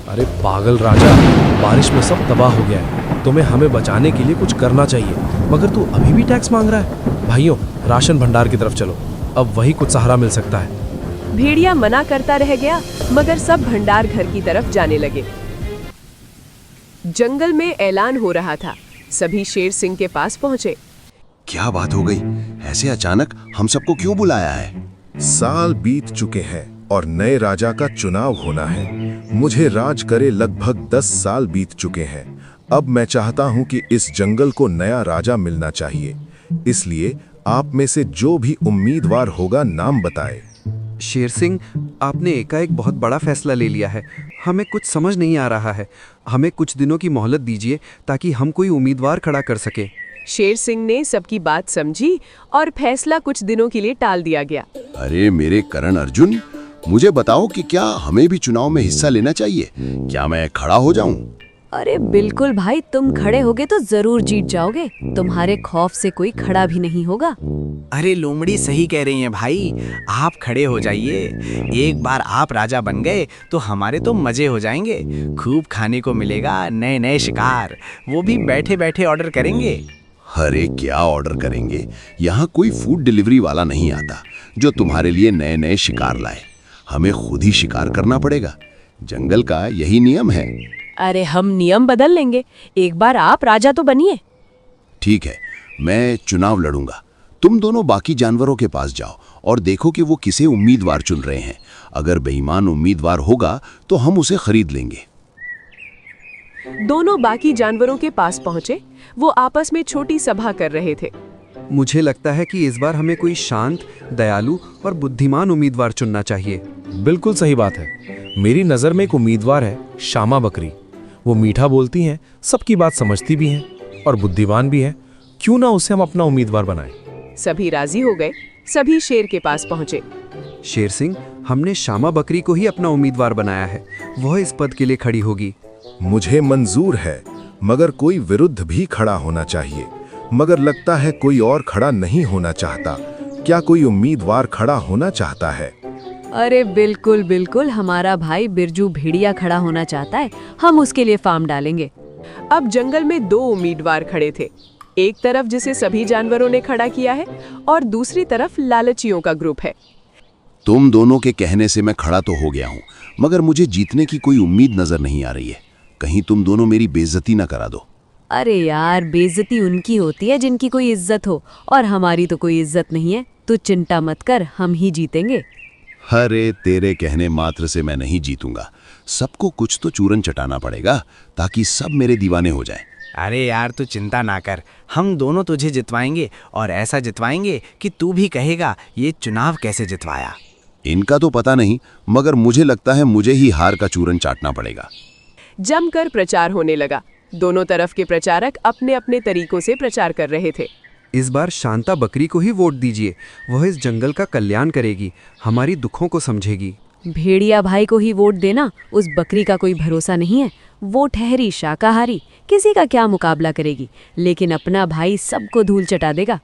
अरे पागल राजा, बारिश में सब तबाह हो गया है। तुम्हें हमें बचाने के लिए कुछ करना चाहिए, मगर तू अभी भी टैक्स मांग रहा है। भाइयों, राशन भंडार की तरफ चलो, अब वही कुछ सहारा मिल सकता है। भेड़िया मना करता रह गया, मगर सब भंडार घर की तरफ जाने लगे। जंगल में ऐलान हो रहा था। सभी शेर सिंह के पास पहुंचे। क्या बात हो गई? ऐसे अचानक हम सबको क्यों बुलाया है? साल बीत चुके हैं और नए राजा का चुनाव होना है। मुझे राज करे लगभग 10 साल बीत चुके हैं। अब मैं चाहता हूं कि इस जंगल को नया राजा मिलना चाहिए। इसलिए आप में से जो भी उम्मीदवार होगा नाम बताए। शेर सिंह, आपने एकाएक बहुत बड़ा फैसला ले लिया है। हमें कुछ समझ नहीं आ रहा है। हमें कुछ दिनों की मोहलत दीजिए ताकि हम कोई उम्मीदवार खड़ा कर सके। शेर सिंह ने सबकी बात समझी और फैसला कुछ दिनों के लिए टाल दिया गया। अरे मेरे करण अर्जुन, मुझे बताओ कि क्या हमें भी चुनाव में हिस्सा लेना चाहिए? क्या मैं खड़ा हो जाऊं? अरे बिल्कुल भाई, तुम खड़े होगे तो जरूर जीत जाओगे। तुम्हारे खौफ से कोई खड़ा भी नहीं होगा। अरे लोमड़ी सही कह रही हैं भाई, आप खड़े हो जाइए। एक बार आप राजा बन गए तो हमारे तो मजे हो जाएंगे। खूब खाने को मिलेगा, नए नए शिकार, वो भी बैठे बैठे ऑर्डर करेंगे। अरे क्या ऑर्डर करेंगे? यहाँ कोई फूड डिलीवरी वाला नहीं आता जो तुम्हारे लिए नए नए शिकार लाए। हमें खुद ही शिकार करना पड़ेगा। जंगल का यही नियम है। अरे हम नियम बदल लेंगे। एक बार आप राजा तो बनिए। ठीक है, मैं चुनाव लड़ूंगा। तुम दोनों बाकी जानवरों के पास जाओ और देखो कि वो किसे उम्मीदवार चुन रहे हैं। अगर बेईमान उम्मीदवार होगा तो हम उसे खरीद लेंगे। दोनों बाकी जानवरों के पास पहुंचे। वो आपस में छोटी सभा कर रहे थे। मुझे लगता है कि इस बार हमें कोई शांत, दयालु और बुद्धिमान उम्मीदवार चुनना चाहिए। बिल्कुल सही बात है। मेरी नज़र में एक उम्मीदवार है, श्यामा बकरी। वो मीठा बोलती हैं, सबकी बात समझती भी हैं और बुद्धिमान भी है। क्यों ना उसे हम अपना उम्मीदवार बनाएं। सभी राजी हो गए। सभी शेर के पास पहुंचे। शेर सिंह, हमने श्यामा बकरी को ही अपना उम्मीदवार बनाया है। वह इस पद के लिए खड़ी होगी। मुझे मंजूर है, मगर कोई विरुद्ध भी खड़ा होना चाहिए। मगर लगता है कोई और खड़ा नहीं होना चाहता। क्या कोई उम्मीदवार खड़ा होना चाहता है? अरे बिल्कुल बिल्कुल, हमारा भाई बिरजू भेड़िया खड़ा होना चाहता है। हम उसके लिए फार्म डालेंगे। अब जंगल में 2 उम्मीदवार खड़े थे। एक तरफ जिसे सभी जानवरों ने खड़ा किया है और दूसरी तरफ लालचियों का ग्रुप है। तुम दोनों के कहने से मैं खड़ा तो हो गया हूँ, मगर मुझे जीतने की कोई उम्मीद नजर नहीं आ रही है। कहीं तुम दोनों मेरी बेइज्जती ना करा दो। अरे यार, बेइज्जती उनकी होती है जिनकी कोई इज्जत हो, और हमारी तो कोई इज्जत नहीं है। तू चिंता मत कर, हम ही जीतेंगे। अरे तेरे कहने मात्र से मैं नहीं जीतूंगा। सबको कुछ तो चूरन चटाना पड़ेगा ताकि सब मेरे दीवाने हो जाएं। अरे यार तू चिंता ना कर, हम दोनों तुझे जितवाएंगे और ऐसा जितवाएंगे कि तू भी कहेगा ये चुनाव कैसे जितवाया। इनका तो पता नहीं, मगर मुझे लगता है मुझे ही हार का चूरन चाटना पड़ेगा। जमकर प्रचार होने लगा। दोनों तरफ के प्रचारक अपने अपने तरीकों से प्रचार कर रहे थे। इस बार शांता बकरी को ही वोट दीजिए। वह इस जंगल का कल्याण करेगी, हमारी दुखों को समझेगी। भेड़िया भाई को ही वोट देना। उस बकरी का कोई भरोसा नहीं है। वो ठहरी शाकाहारी, किसी का क्या मुकाबला करेगी, लेकिन अपना भाई सबको धूल चटा देगा।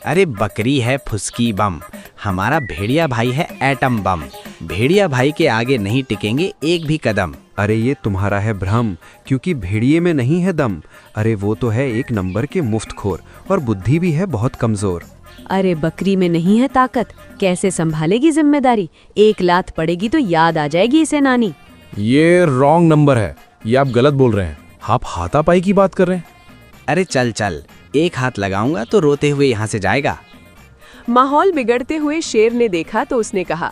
अरे बकरी है फुसकी बम, हमारा भेड़िया भाई है एटम बम। भेड़िया भाई के आगे नहीं टिकेंगे एक भी कदम। अरे ये तुम्हारा है भ्रम, क्योंकि भेड़िए में नहीं है दम। अरे वो तो है एक नंबर के मुफ्तखोर, और बुद्धि भी है बहुत कमजोर। अरे बकरी में नहीं है ताकत, कैसे संभालेगी जिम्मेदारी। एक लात पड़ेगी तो याद आ जाएगी इसे नानी। ये रॉन्ग नंबर है, ये आप गलत बोल रहे हैं। आप हाथापाई की बात कर रहे हैं। अरे चल चल, एक हाथ लगाऊंगा तो रोते हुए यहाँ से जाएगा। माहौल बिगड़ते हुए शेर ने देखा तो उसने कहा,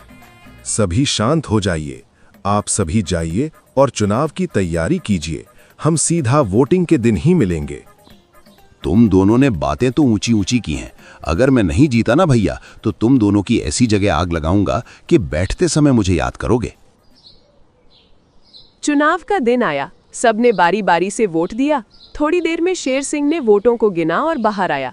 सभी शांत हो जाइए। आप सभी जाइए और चुनाव की तैयारी कीजिए। हम सीधा वोटिंग के दिन ही मिलेंगे। तुम दोनों ने बातें तो ऊंची ऊंची की हैं। अगर मैं नहीं जीता ना भैया, तो तुम दोनों की ऐसी जगह आग लगाऊंगा कि बैठते समय मुझे याद करोगे। चुनाव का दिन आया। सबने बारी बारी से वोट दिया। थोड़ी देर में शेर सिंह ने वोटों को गिना और बाहर आया।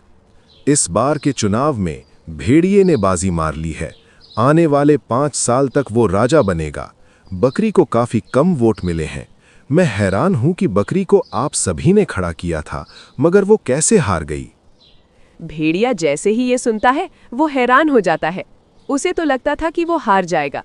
इस बार के चुनाव में भेड़िए ने बाजी मार ली है। आने वाले 5 साल तक वो राजा बनेगा। बकरी को काफी कम वोट मिले हैं। मैं हैरान हूं कि बकरी को आप सभी ने खड़ा किया था, मगर वो कैसे हार गई। भेड़िया जैसे ही ये सुनता है वो हैरान हो जाता है। उसे तो लगता था कि वो हार जाएगा।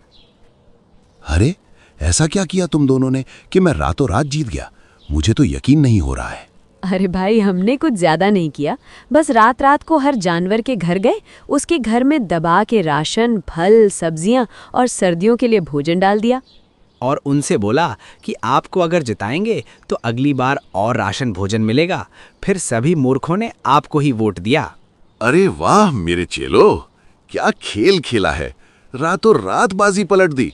अरे ऐसा क्या किया तुम दोनों ने कि मैं रातों रात जीत गया? मुझे तो यकीन नहीं हो रहा है। अरे भाई, हमने कुछ ज्यादा नहीं किया। बस रात रात को हर जानवर के घर गए, उसके घर में दबा के राशन, फल, सब्जियां और सर्दियों के लिए भोजन डाल दिया। और उनसे बोला कि आपको अगर जिताएंगे तो अगली बार और राशन भोजन मिलेगा। फिर सभी मूर्खों ने आपको ही वोट दिया। अरे वाह मेरे चेलो, क्या खेल खेला है। रातों रात बाजी पलट दी।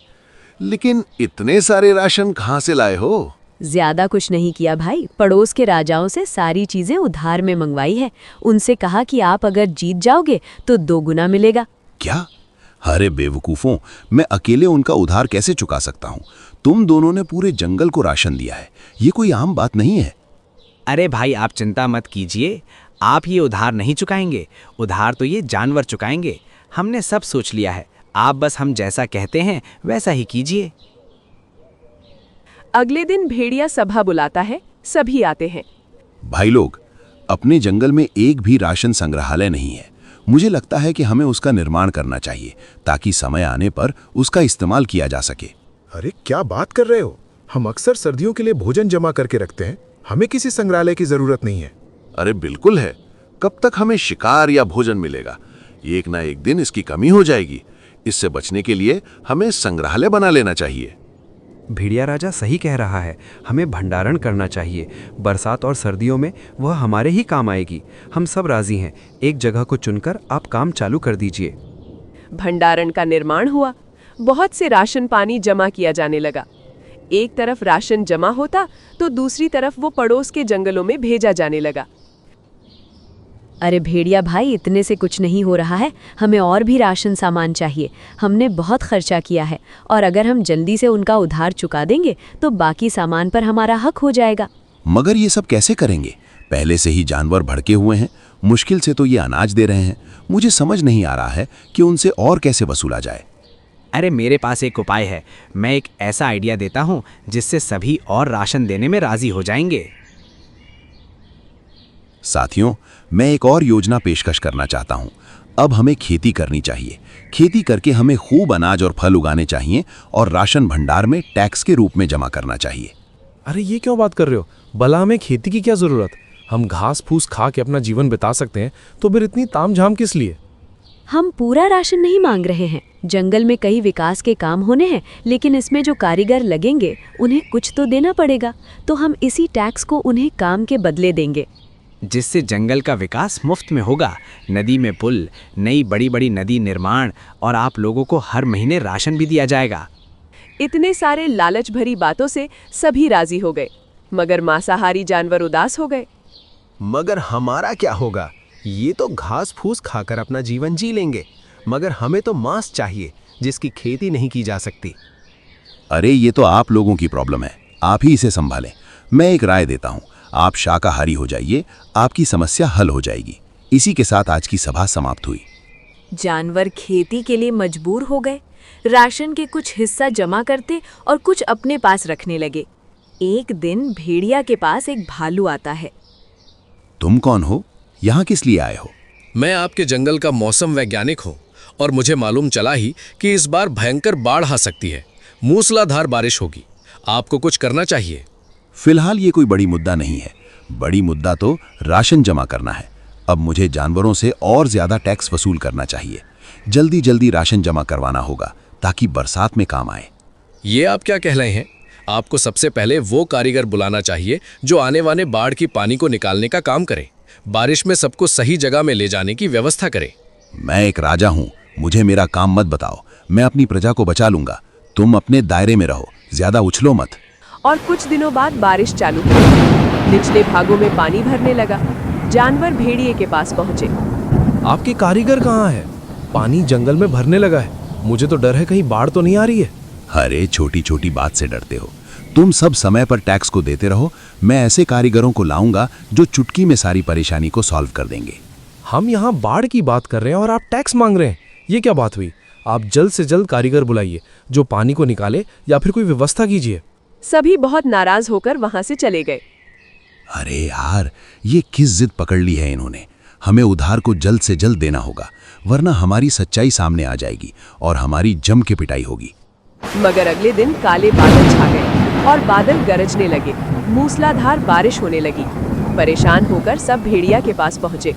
लेकिन इतने सारे राशन कहाँ से लाए हो? ज्यादा कुछ नहीं किया भाई। पड़ोस के राजाओं से सारी चीजें उधार में मंगवाई है। उनसे कहा कि आप अगर जीत जाओगे तो 2 गुना मिलेगा। क्या? अरे बेवकूफों, मैं अकेले उनका उधार कैसे चुका सकता हूँ? तुम दोनों ने पूरे जंगल को राशन दिया है, ये कोई आम बात नहीं है। अरे भाई, आप चिंता मत कीजिए, आप ये उधार नहीं चुकाएंगे। उधार तो ये जानवर चुकाएंगे। हमने सब सोच लिया है, आप बस हम जैसा कहते हैं वैसा ही कीजिए। अगले दिन भेड़िया सभा बुलाता है, सभी आते हैं। भाई लोग, अपने जंगल में एक भी राशन संग्रहालय नहीं है। मुझे लगता है कि हमें उसका निर्माण करना चाहिए ताकि समय आने पर उसका इस्तेमाल किया जा सके। अरे क्या बात कर रहे हो? हम अक्सर सर्दियों के लिए भोजन जमा करके रखते हैं, हमें किसी संग्रहालय की जरूरत नहीं है। अरे बिल्कुल है। कब तक हमें शिकार या भोजन मिलेगा? एक ना एक दिन इसकी कमी हो जाएगी। इससे बचने के लिए हमें संग्रहालय बना लेना चाहिए। भेड़िया राजा सही कह रहा है, हमें भंडारण करना चाहिए। बरसात और सर्दियों में वह हमारे ही काम आएगी। हम सब राजी हैं। एक जगह को चुनकर आप काम चालू कर दीजिए। भंडारण का निर्माण हुआ। बहुत से राशन पानी जमा किया जाने लगा। एक तरफ राशन जमा होता तो दूसरी तरफ वो पड़ोस के जंगलों में भेजा जाने लगा। अरे भेड़िया भाई, इतने से कुछ नहीं हो रहा है। हमें और भी राशन सामान चाहिए। हमने बहुत खर्चा किया है और अगर हम जल्दी से उनका उधार चुका देंगे तो बाकी सामान पर हमारा हक हो जाएगा। मगर ये सब कैसे करेंगे? पहले से ही जानवर भड़के हुए हैं। मुश्किल से तो ये अनाज दे रहे हैं। मुझे समझ नहीं आ रहा है कि उनसे और कैसे वसूला जाए। अरे मेरे पास एक उपाय है। मैं एक ऐसा आइडिया देता हूँ जिससे सभी और राशन देने में राजी हो जाएंगे। साथियों, मैं एक और योजना पेशकश करना चाहता हूं। अब हमें खेती करनी चाहिए। खेती करके हमें खूब अनाज और फल उगाने चाहिए और राशन भंडार में टैक्स के रूप में जमा करना चाहिए। अरे ये क्यों बात कर रहे हो? भला हमें खेती की क्या जरूरत? हम घास फूस खा के अपना जीवन बिता सकते हैं, तो फिर इतनी तामझाम किस लिए? हम पूरा राशन नहीं मांग रहे हैं। जंगल में कई विकास के काम होने हैं, लेकिन इसमें जो कारीगर लगेंगे उन्हें कुछ तो देना पड़ेगा। तो हम इसी टैक्स को उन्हें काम के बदले देंगे, जिससे जंगल का विकास मुफ्त में होगा। नदी में पुल, नई बड़ी बड़ी नदी निर्माण और आप लोगों को हर महीने राशन भी दिया जाएगा। इतने सारे लालच भरी बातों से सभी राजी हो गए, मगर मांसाहारी जानवर उदास हो गए। मगर हमारा क्या होगा? ये तो घास फूस खाकर अपना जीवन जी लेंगे, मगर हमें तो मांस चाहिए जिसकी खेती नहीं की जा सकती। अरे ये तो आप लोगों की प्रॉब्लम है, आप ही इसे संभालें। मैं एक राय देता हूँ, आप शाकाहारी हो जाइए, आपकी समस्या हल हो जाएगी। इसी के साथ आज की सभा समाप्त हुई। जानवर खेती के लिए मजबूर हो गए। राशन के कुछ हिस्सा जमा करते और कुछ अपने पास रखने लगे। एक दिन भेड़िया के पास एक भालू आता है। तुम कौन हो? यहाँ किस लिए आए हो? मैं आपके जंगल का मौसम वैज्ञानिक हूँ और मुझे मालूम चला ही कि इस बार भयंकर बाढ़ आ सकती है। मूसलाधार बारिश होगी। आपको कुछ करना चाहिए। फिलहाल ये कोई बड़ी मुद्दा नहीं है। बड़ी मुद्दा तो राशन जमा करना है। अब मुझे जानवरों से और ज्यादा टैक्स वसूल करना चाहिए। जल्दी जल्दी राशन जमा करवाना होगा ताकि बरसात में काम आए। ये आप क्या कह रहे हैं? आपको सबसे पहले वो कारीगर बुलाना चाहिए जो आने वाले बाढ़ की पानी को निकालने का काम करे, बारिश में सबको सही जगह में ले जाने की व्यवस्था करे। मैं एक राजा हूँ, मुझे मेरा काम मत बताओ। मैं अपनी प्रजा को बचा लूंगा। तुम अपने दायरे में रहो, ज्यादा उछलो मत। और कुछ दिनों बाद बारिश चालू हुई। निचले भागों में पानी भरने लगा। जानवर भेड़िए के पास पहुंचे। आपके कारीगर कहाँ है? पानी जंगल में भरने लगा है। मुझे तो डर है कहीं बाढ़ तो नहीं आ रही है। अरे छोटी छोटी बात से डरते हो? तुम सब समय पर टैक्स को देते रहो। मैं ऐसे कारीगरों को लाऊंगा जो चुटकी में सारी परेशानी को सॉल्व कर देंगे। हम यहाँ बाढ़ की बात कर रहे हैं और आप टैक्स मांग रहे हैं। ये क्या बात हुई? आप जल्द से जल्द कारीगर बुलाइए जो पानी को निकाले या फिर कोई व्यवस्था कीजिए। सभी बहुत नाराज होकर वहां से चले गए। अरे यार, ये किस जिद पकड़ ली है इन्होंने? हमें उधार को जल्द से जल्द देना होगा, वरना हमारी सच्चाई सामने आ जाएगी और हमारी जम के पिटाई होगी। मगर अगले दिन काले बादल छा गए और बादल गरजने लगे। मूसलाधार बारिश होने लगी। परेशान होकर सब भेड़िया के पास पहुंचे।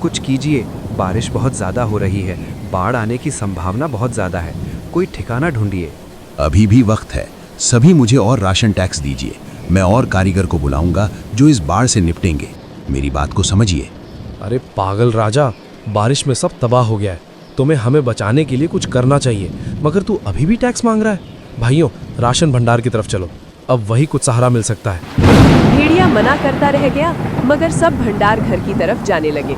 कुछ कीजिए, बारिश बहुत ज़्यादा हो रही है, बाढ़ आने की संभावना बहुत ज़्यादा है, कोई ठिकाना ढूंढिए। अभी भी वक्त है, सभी मुझे और राशन टैक्स दीजिए। मैं और कारीगर को बुलाऊंगा जो इस बाढ़ से निपटेंगे। मेरी बात को समझिए। अरे पागल राजा, बारिश में सब तबाह हो गया है। तुम्हें हमें बचाने के लिए कुछ करना चाहिए, मगर तू अभी भी टैक्स मांग रहा है। भाइयों, राशन भंडार की तरफ चलो, अब वही कुछ सहारा मिल सकता है। भेड़िया मना करता रह गया, मगर सब भंडार घर की तरफ जाने लगे।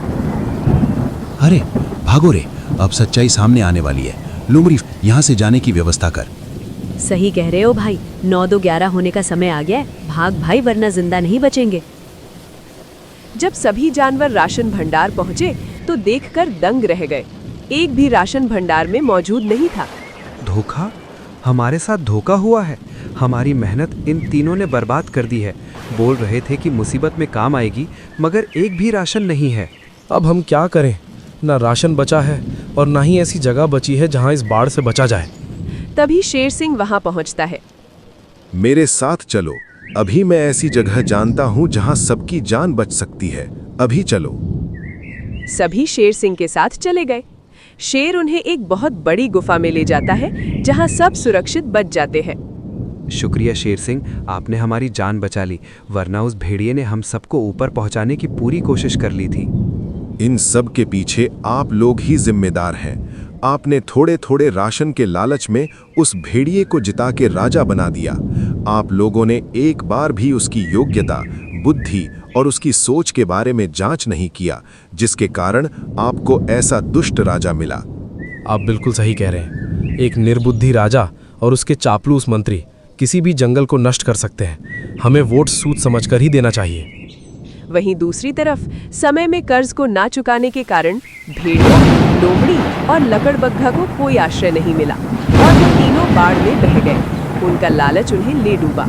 अरे भागो रे, अब सच्चाई सामने आने वाली है। लोमड़ी, यहाँ से जाने की व्यवस्था कर। सही कह रहे हो भाई, 9-11 होने का समय आ गया है। भाग भाई, वरना जिंदा नहीं बचेंगे। जब सभी जानवर राशन भंडार पहुंचे तो देखकर दंग रह गए। एक भी राशन भंडार में मौजूद नहीं था। धोखा, हमारे साथ धोखा हुआ है। हमारी मेहनत इन तीनों ने बर्बाद कर दी है। बोल रहे थे कि मुसीबत में काम आएगी, मगर एक भी राशन नहीं है। अब हम क्या करें? ना राशन बचा है और ना ही ऐसी जगह बची है जहां इस बाढ़ से बचा जाए। तभी शेर सिंह वहां पहुंचता है। मेरे साथ चलो, अभी मैं ऐसी जगह जानता हूं जहां सबकी जान बच सकती है। अभी चलो। सभी शेर सिंह के साथ चले गए। शेर उन्हें एक बहुत बड़ी गुफा में ले जाता है जहां सब सुरक्षित बच जाते हैं। शुक्रिया शेर सिंह, आपने हमारी जान बचा ली, वरना उस भेड़िए ने हम सबको ऊपर पहुंचाने की पूरी कोशिश कर ली थी। इन सब के पीछे आप लोग ही जिम्मेदार हैं। आपने थोड़े थोड़े राशन के लालच में उस भेड़िए को जिता के राजा बना दिया। आप लोगों ने एक बार भी उसकी योग्यता, बुद्धि और उसकी सोच के बारे में जांच नहीं किया, जिसके कारण आपको ऐसा दुष्ट राजा मिला। आप बिल्कुल सही कह रहे हैं। एक निर्बुद्धि राजा और उसके चापलूस मंत्री किसी भी जंगल को नष्ट कर सकते हैं। हमें वोट सूझ समझकर ही देना चाहिए। वहीं दूसरी तरफ समय में कर्ज को ना चुकाने के कारण भेड़िया, लोमड़ी और लकड़बग्घा को कोई आश्रय नहीं मिला और वो तीनों बाढ़ में बह गए। उनका लालच उन्हें ले डूबा।